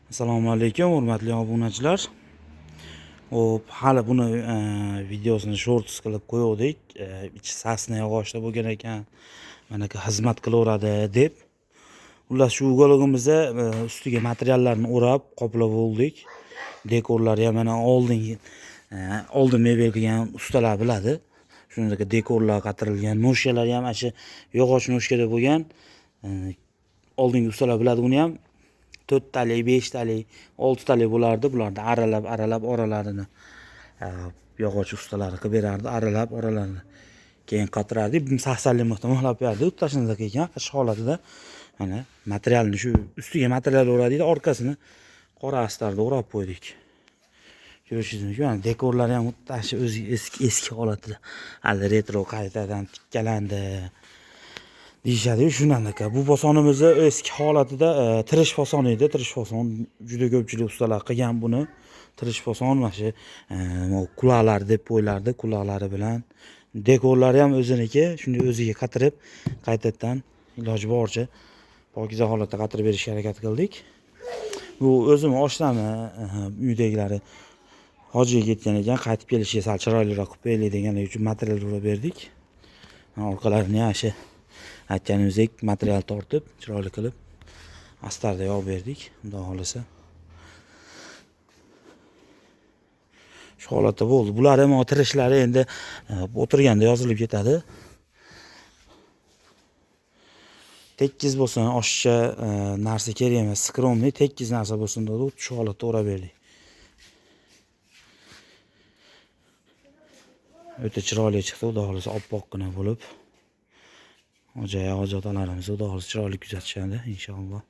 Assalomu alaykum, hurmatli obunachilar. Hop, hali buni videosini shorts qilib qo'ydik. Ichi sasna yog'ochda bo'lgan ekan. Mana bu xizmat qilaveradi deb. Xullas shu uyg'onigimizda ustiga materiallarni o'rab, qoplab oldik. Dekorlar ham mana oldin mebel qilgan ustalar biladi. Shunday dekorlar qatirilgan, noshkalar ham shu yog'och noshkada bo'lgan. Oldingi ustalar biladi uni ham. 4 talik, 5 talik, 6 talik bo'lardi. Bularni aralab oralarini yog'och ustalari qilib berardi, aralab oralarini. Keyin qatirardi, 80 miqda mo'lab berdi. Uttashini qilgan qish holatida mana materialni shu ustiga material o'radikda, orqasini qora astarda o'rab qo'ydik. Ko'rishingiz mumkin. Mana dekorlar ham o'tashi o'zi eski holatida. Hali retro qaytadan tikkalandi. Deyishadi shunaqanaka. Bu fasonimizni eski holatida tirish fason edi. Tirish fason juda ko'pchilik ustalar qilgan buni. Tirish fason mana shu quloqlar deb qo'ylardi, quloqlari bilan. Dekorlari ham o'ziniki, shunday o'ziga qatirib, qaytadan iloji boricha pokiza holatda qatirib berishga harakat qildik. Bu o'zim oshnami uydagilari hojiga ketgan ekan, qaytib kelishiga sal chiroyliroq qilib beraylik deganlar uchun material olib berdik. Orqalarini yaxshi aytganimizdek material tortib, chiroyli qilib astarda yog'ib berdik. Xudo xolasa. Shu holatda bo'ldi. Bular ham o'tirishlari endi o'tirganda yozilib ketadi. Tekis bo'lsin, oshiqcha narsa kerak emas, skromli, tekis narsa bo'lsin dedi, shu holatda o'rab berdik. O'ta chiroyli chiqdi, xudo xolasa oppoqqina bo'lib. Hojat onalarimiz xudo xolasa chiroyli kuzatishadi inshaalloh.